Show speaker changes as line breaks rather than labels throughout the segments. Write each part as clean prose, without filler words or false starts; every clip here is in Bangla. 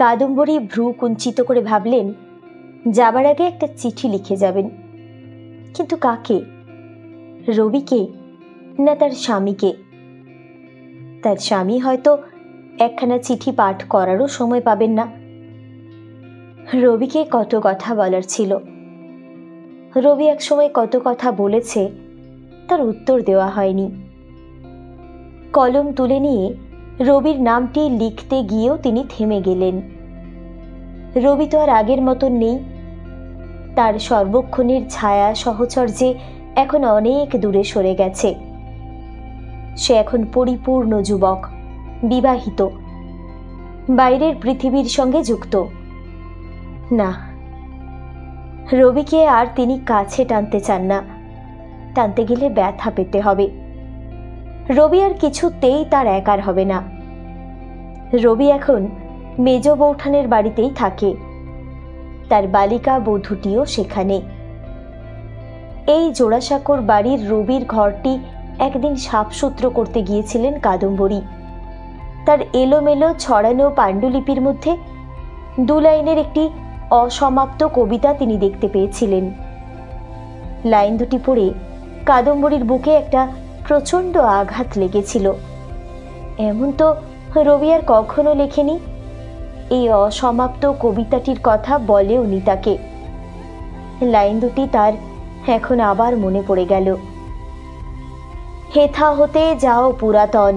কাদম্বরী ভ্রু কুঞ্চিত করে ভাবলেন যাবার আগে একটা চিঠি লিখে যাবেন। কিন্তু কাকে? রবিকে না তার স্বামীকে? তার স্বামী হয়তো একখানা চিঠি পাঠ করারও সময় পাবেন না। রবিকে কত কথা বলার ছিল। রবি এক সময় কত কথা বলেছে, তার উত্তর দেওয়া হয়নি। কলম তুলে নিয়ে রবির নামটি লিখতে গিয়েও তিনি থেমে গেলেন। রবি তো আর আগের মতন নেই। তার সর্বক্ষণের ছায়া সহচর্যে এখন অনেক দূরে সরে গেছে। সে এখন পরিপূর্ণ যুবক, বিবাহিত, বাইরের পৃথিবীর সঙ্গে যুক্ত। না, রবিকে আর তিনি কাছে টানতে চান না। টানতে গেলে ব্যথা পেতে হবে। রবি আর কিছুতেই তার একার হবে না। রবি এখন মেজ বৌঠানের বাড়িতেই থাকে। তার বালিকা বধূটিও সেখানে। এই জোড়াসাঁকোর বাড়ির রবির ঘরটি একদিন সাফসুতরো করতে গিয়েছিলেন কাদম্বরী। তার এলোমেলো ছড়ানো পাণ্ডুলিপির মধ্যে 2 লাইনের একটি অসমাপ্ত কবিতা তিনি দেখতে পেয়েছিলেন। লাইন দুটি পড়ে কাদম্বরীর বুকে একটা প্রচণ্ড আঘাত লেগেছিল। এমন তো রবি আর কখনো লেখেনি। এই অসমাপ্ত কবিতাটির কথা বলেওনি তাকে। লাইন দুটি তার এখন আবার মনে পড়ে গেল। হেথা হতে যাও পুরাতন,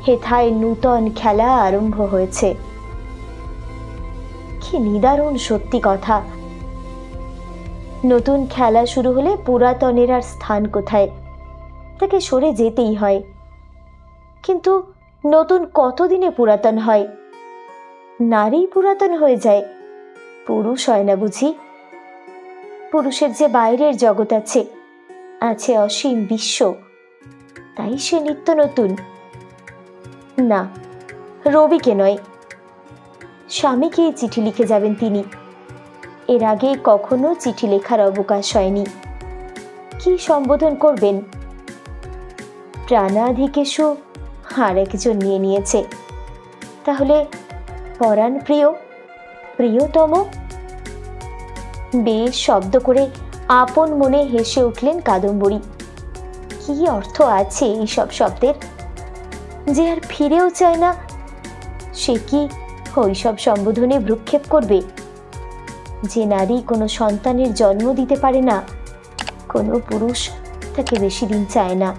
হেথায় নূতন খেলা আরম্ভ হয়েছে। কি নিদারুণ সত্যি কথা। নতুন খেলা শুরু হলে পুরাতনের আর স্থান কোথায়? তাকে সরে যেতেই হয়। কিন্তু নতুন কতদিনে পুরাতন হয়? নারী পুরাতন হয়ে যায়, পুরুষ হয় না বুঝি? পুরুষের যে বাইরের জগৎ আছে, আছে অসীম বিশ্ব, তাই সে নিত্য নতুন। না, রবিকে নয়, স্বামীকে চিঠি লিখে যাবেন তিনি। এর আগে কখনো চিঠি লেখার অবকাশ হয়নি। কি সম্বোধন করবেন? প্রাণাধিকেশু আর একজন নিয়ে নিয়েছে। তাহলে পরাণ প্রিয়, প্রিয়তম? বেশ শব্দ করে আপন মনে হেসে উঠলেন কাদম্বরী। কি অর্থ আছে এইসব শব্দের? যে আর ফিরেও চায় না, সে কি ওইসব সম্বোধনে ভ্রুক্ষেপ করবে? যে নারী কোনো সন্তানের জন্ম দিতে পারে না, কোনো পুরুষ তাকে বেশি দিন চায় না।